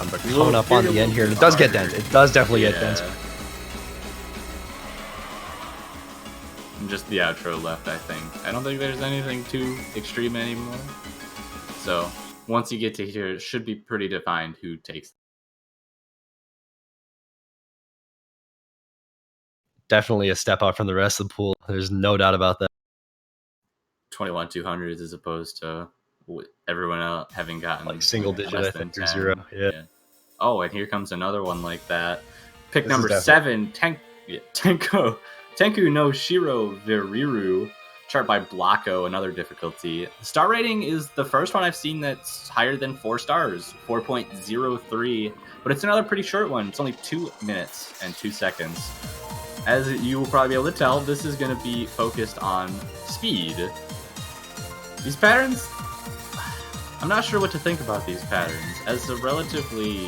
But coming up on the end here, it does get dense. It does definitely get dense. Just the outro left, I think. I don't think there's anything too extreme anymore. So once you get to here, it should be pretty defined who takes. Definitely a step up from the rest of the pool. There's no doubt about that. 21 200s as opposed to with everyone else having gotten like single digit, I less than think, or 10. 0. Yeah. Oh, and here comes another one like that. Pick This number is 7, Tenku no Shiro Viriru, chart by Blocko, another difficulty. The star rating is the first one I've seen that's higher than 4 stars, 4.03, but it's another pretty short one. It's only 2 minutes and 2 seconds. As you will probably be able to tell, this is going to be focused on speed. These patterns, I'm not sure what to think about these patterns. As a relatively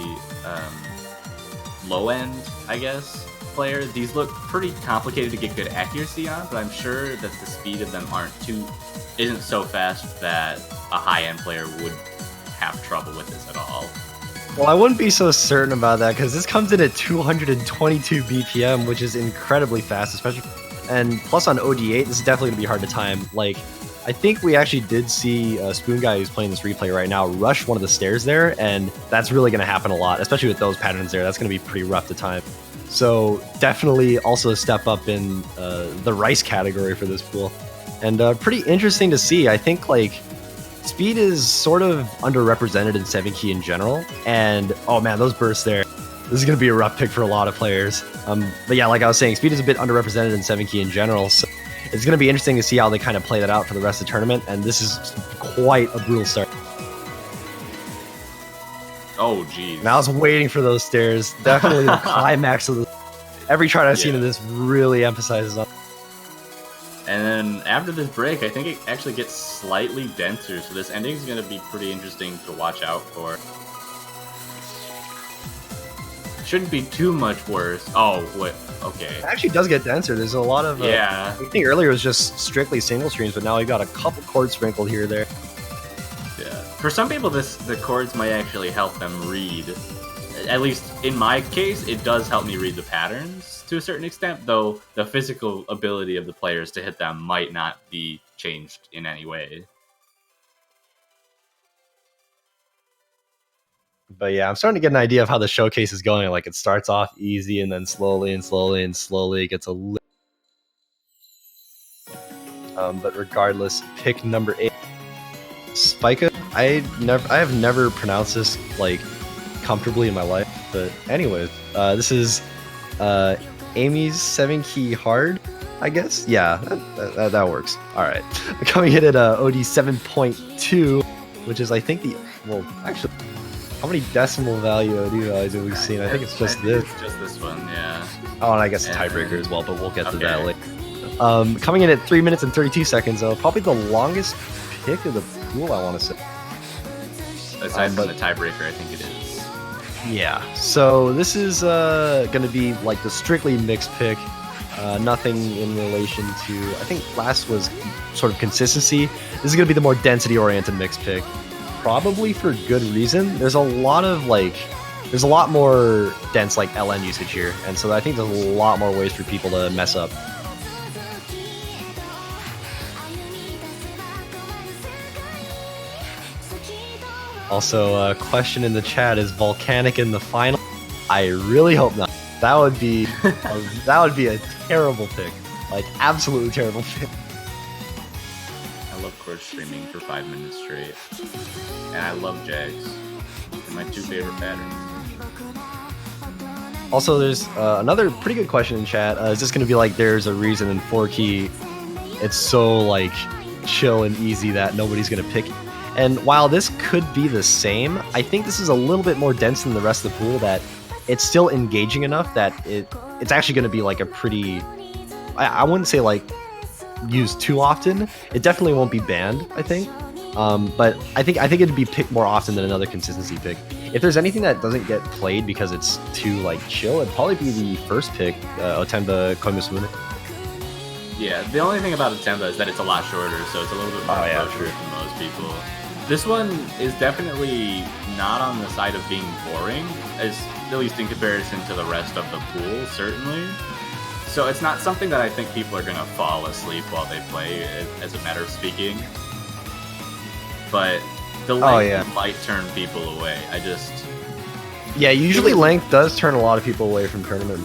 low-end, I guess, player, these look pretty complicated to get good accuracy on, but I'm sure that the speed of them isn't so fast that a high-end player would have trouble with this at all. Well, I wouldn't be so certain about that because this comes in at 222 BPM, which is incredibly fast, especially. And plus on OD8, this is definitely gonna be hard to time. Like, I think we actually did see Spoon Guy, who's playing this replay right now, rush one of the stairs there, and that's really gonna happen a lot, especially with those patterns there. That's gonna be pretty rough to time. So definitely also a step up in the rice category for this pool, and pretty interesting to see. I think like speed is sort of underrepresented in 7 key in general, and oh man, those bursts there. This is going to be a rough pick for a lot of players. But yeah, like I was saying, speed is a bit underrepresented in 7 key in general, so it's going to be interesting to see how they kind of play that out for the rest of the tournament, and this is quite a brutal start. Oh, geez. And I was waiting for those stairs. Definitely the climax of the... Every chart I've seen of this really emphasizes on. And then after this break, I think it actually gets slightly denser, so this ending is going to be pretty interesting to watch out for. Shouldn't be too much worse. Oh, what? Okay. It actually does get denser. There's a lot of... yeah. I think earlier it was just strictly single streams, but now we got a couple chords sprinkled here or there. Yeah. For some people, the chords might actually help them read. At least in my case, it does help me read the patterns to a certain extent, though the physical ability of the players to hit them might not be changed in any way. But yeah, I'm starting to get an idea of how the showcase is going. Like, it starts off easy, and then slowly and slowly and slowly it gets a little... but regardless, pick number 8. Spika. I have never pronounced this, like, comfortably in my life. But anyways, this is Amy's 7 key hard, I guess. Yeah, that works. All right. Coming in at OD 7.2, which is, I think, well, actually... How many decimal value OD values have we seen? I think it's just this. It's just this one, yeah. Oh, and I guess a tiebreaker as well, but we'll get to that later. Coming in at 3 minutes and 32 seconds, though, probably the longest pick of the pool, I want to say. Aside from the tiebreaker, I think it is. Yeah, so this is going to be like the strictly mixed pick. Nothing in relation to, I think last was sort of consistency. This is going to be the more density-oriented mixed pick. Probably for good reason. There's a lot more dense like LN usage here, and so I think there's a lot more ways for people to mess up. Also, a question in the chat: is Volcanic in the final? I really hope not. That would be a terrible pick, like absolutely terrible pick. I love chord streaming for 5 minutes straight. And I love Jags. They're my 2 favorite patterns. Also, there's another pretty good question in chat. Is this going to be like there's a reason in 4 key it's so like chill and easy that nobody's going to pick it? And while this could be the same, I think this is a little bit more dense than the rest of the pool, that it's still engaging enough that it's actually going to be like a pretty... I wouldn't say like used too often. It definitely won't be banned, I think. But I think it'd be picked more often than another consistency pick. If there's anything that doesn't get played because it's too like chill, it'd probably be the first pick, Otemba Koimusune. Yeah, the only thing about Otemba is that it's a lot shorter, so it's a little bit more approachable for most people. This one is definitely not on the side of being boring, at least in comparison to the rest of the pool, certainly. So it's not something that I think people are going to fall asleep while they play, as a matter of speaking. But the length might turn people away. Yeah, usually length does turn a lot of people away from tournament.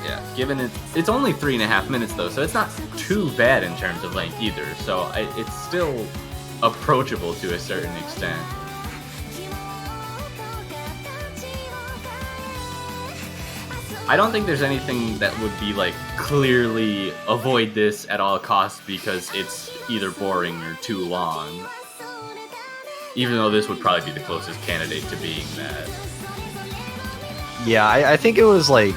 Yeah, given it's only 3.5 minutes though, so it's not too bad in terms of length either. So it's still approachable to a certain extent. I don't think there's anything that would be like clearly avoid this at all costs because it's either boring or too long. Even though this would probably be the closest candidate to being that. Yeah, I think it was like,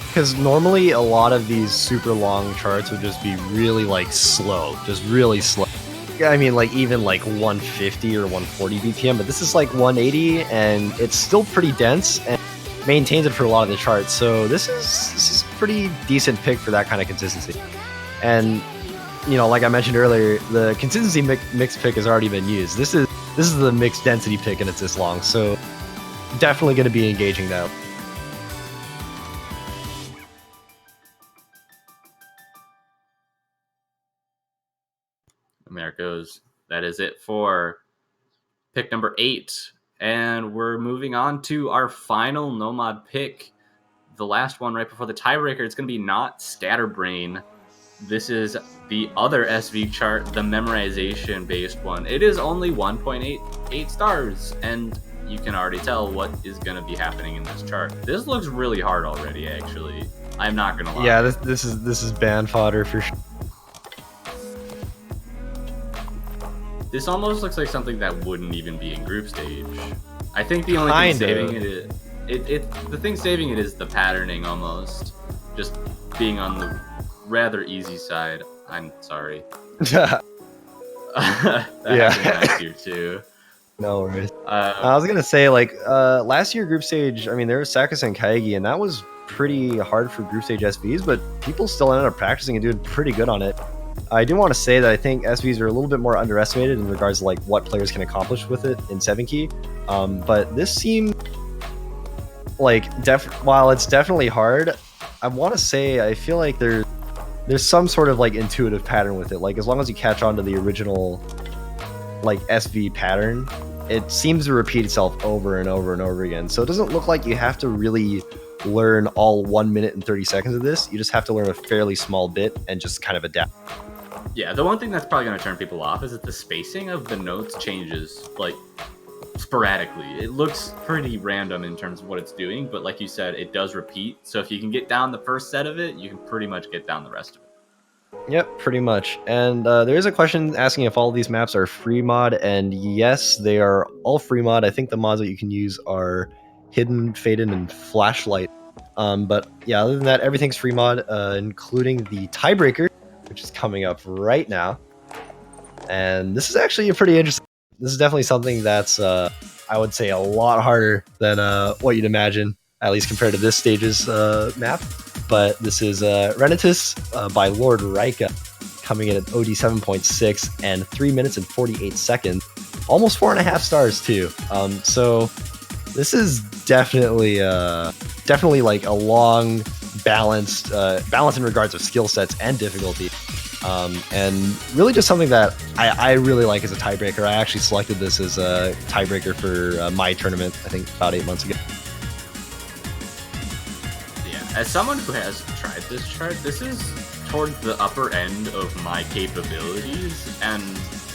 because normally a lot of these super long charts would just be really like slow, just really slow. Yeah, I mean like even like 150 or 140 BPM, but this is like 180 and it's still pretty dense and maintains it for a lot of the charts. So this is a pretty decent pick for that kind of consistency. And you know, like I mentioned earlier, the consistency mix pick has already been used. This is the mixed density pick and it's this long. So definitely going to be engaging now. There it goes. That is it for pick number 8. And we're moving on to our final Nomad pick. The last one right before the tiebreaker. It's going to be not Scatterbrain. This is the other SV chart, the memorization-based one. It is only 1.88 stars, and you can already tell what is going to be happening in this chart. This looks really hard already, actually. I'm not going to lie. Yeah, this is band fodder for sure. This almost looks like something that wouldn't even be in group stage. I think the only thing saving the thing saving it is the patterning almost. Just being on the rather easy side. I'm sorry. That happened last year too. No worries. I was gonna say like last year group stage. I mean there was Sakus and Kaegi, and that was pretty hard for group stage SVs, but people still ended up practicing and doing pretty good on it. I do want to say that I think SVs are a little bit more underestimated in regards to like what players can accomplish with it in 7 key. But this seemed like while it's definitely hard, I want to say I feel like there's some sort of like intuitive pattern with it. Like as long as you catch on to the original like SV pattern, it seems to repeat itself over and over and over again. So it doesn't look like you have to really learn all 1 minute and 30 seconds of this. You just have to learn a fairly small bit and just kind of adapt. Yeah, the one thing that's probably going to turn people off is that the spacing of the notes changes like sporadically. It looks pretty random in terms of what it's doing, but like you said, it does repeat. So if you can get down the first set of it, you can pretty much get down the rest of it. Yep, pretty much. And there is a question asking if all of these maps are free mod, and yes, they are all free mod. I think the mods that you can use are Hidden, Faded, and Flashlight. But yeah, other than that, everything's free mod, including the tiebreaker, which is coming up right now. And this is actually a pretty interesting. This is definitely something that's, I would say, a lot harder than what you'd imagine, at least compared to this stage's map. But this is Renatus by Lord Rika, coming in at OD 7.6 and 3 minutes and 48 seconds. Almost 4.5 stars, too. So this is definitely like a long, balanced in regards of skill sets and difficulty. And really just something that I really like as a tiebreaker. I actually selected this as a tiebreaker for my tournament, I think about 8 months ago. Yeah, as someone who has tried this chart, this is towards the upper end of my capabilities, and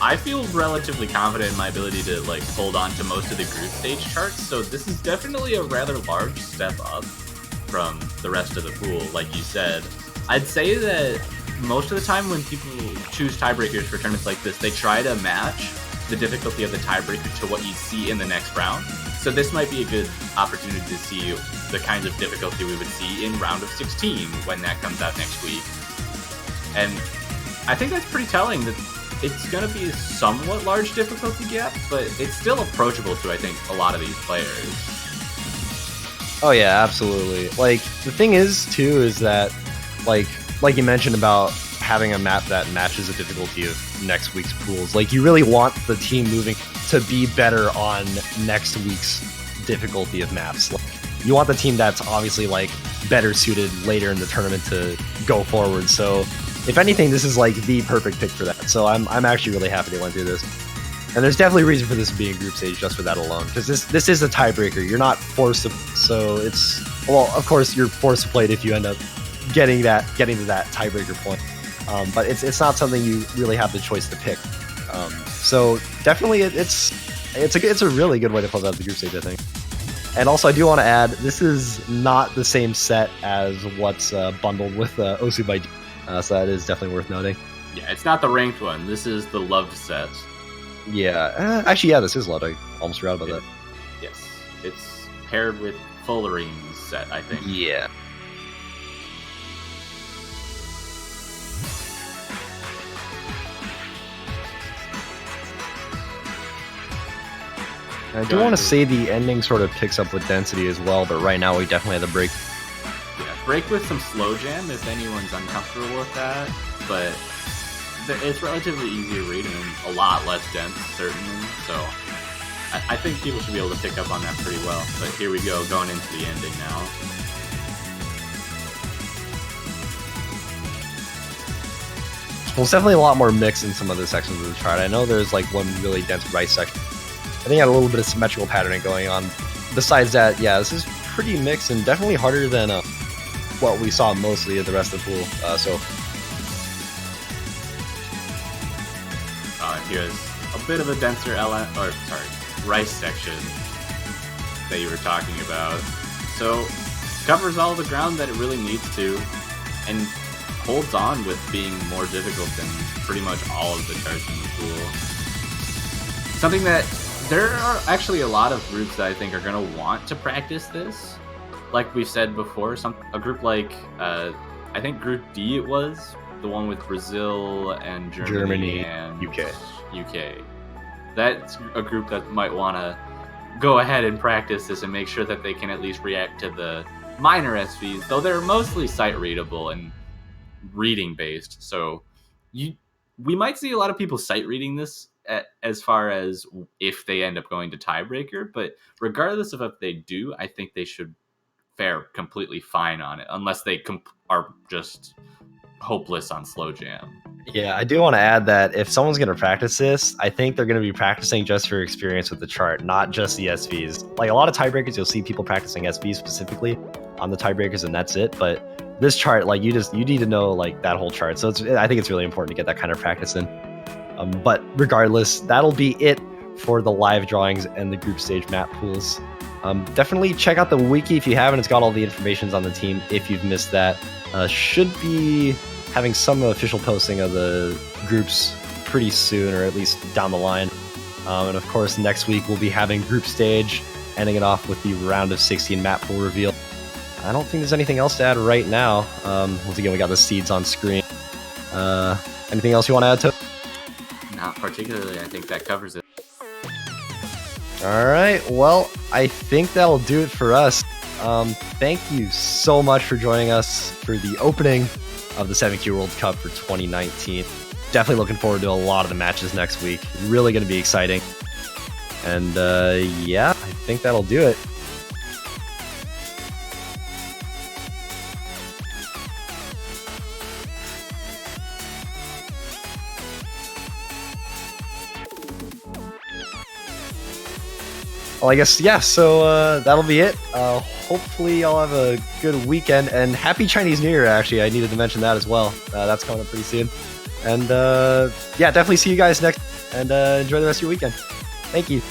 I feel relatively confident in my ability to like hold on to most of the group stage charts, so this is definitely a rather large step up from the rest of the pool, like you said. I'd say that most of the time when people choose tiebreakers for tournaments like this, they try to match the difficulty of the tiebreaker to what you see in the next round. So this might be a good opportunity to see the kinds of difficulty we would see in round of 16 when that comes out next week. And I think that's pretty telling that it's going to be a somewhat large difficulty gap, but it's still approachable to, I think, a lot of these players. Oh yeah, absolutely. Like, the thing is, too, is that, like you mentioned about having a map that matches the difficulty of next week's pools. Like, you really want the team moving to be better on next week's difficulty of maps. Like, you want the team that's obviously, like, better suited later in the tournament to go forward. So, if anything, this is, like, the perfect pick for that. So, I'm actually really happy they went through this. And there's definitely a reason for this to be in group stage just for that alone. Because this is a tiebreaker. You're not forced to... So, it's... Well, of course, you're forced to play it if you end up getting to that tiebreaker point. But it's not something you really have the choice to pick. So definitely it's a really good way to close out the group stage, I think. And also, I do want to add, this is not the same set as what's bundled with Osu by D. So that is definitely worth noting. Yeah, it's not the ranked one. This is the loved set. Yeah, actually, yeah, this is loved. I almost forgot about that. Yes, it's paired with Fullerene's set, I think. Yeah. I do want to say the ending sort of picks up with density as well, but right now we definitely have the break. Yeah, break with some slow jam if anyone's uncomfortable with that, but it's relatively easy to read and a lot less dense, certainly. So I think people should be able to pick up on that pretty well. But here we go, going into the ending now. Well, it's definitely a lot more mix in some of the sections of the chart. I know there's like one really dense right section. I think I had a little bit of symmetrical patterning going on. Besides that, yeah, this is pretty mixed and definitely harder than what we saw mostly of the rest of the pool. Here's a bit of a denser rice section that you were talking about. So covers all the ground that it really needs to, and holds on with being more difficult than pretty much all of the charts in the pool. Something that there are actually a lot of groups that I think are going to want to practice this. Like we've said before, a group like, I think Group D it was, the one with Brazil and Germany and UK. That's a group that might want to go ahead and practice this and make sure that they can at least react to the minor SVs, though they're mostly sight readable and reading based. So we might see a lot of people sight reading this as far as if they end up going to tiebreaker, but regardless of if they do, I think they should fare completely fine on it, unless they are just hopeless on slow jam. Yeah, I do want to add that if someone's going to practice this, I think they're going to be practicing just for experience with the chart, not just the SVs. Like a lot of tiebreakers, you'll see people practicing SVs specifically on the tiebreakers, and that's it. But this chart, like you need to know like that whole chart. So I think it's really important to get that kind of practice in. But regardless, that'll be it for the live drawings and the group stage map pools. Definitely check out the wiki if you haven't. It's got all the information on the team if you've missed that. Should be having some official posting of the groups pretty soon, or at least down the line. And of course, next week we'll be having group stage, ending it off with the round of 16 map pool reveal. I don't think there's anything else to add right now. Once again, we got the seeds on screen. Anything else you want to add to? Not particularly. I think that covers it. All right. Well, I think that'll do it for us. Thank you so much for joining us for the opening of the 7Q World Cup for 2019. Definitely looking forward to a lot of the matches next week. Really going to be exciting. And yeah, I think that'll do it. Well, I guess, yeah, so that'll be it. Hopefully y'all have a good weekend, and happy Chinese New Year, actually. I needed to mention that as well. That's coming up pretty soon. And yeah, definitely see you guys next, and enjoy the rest of your weekend. Thank you.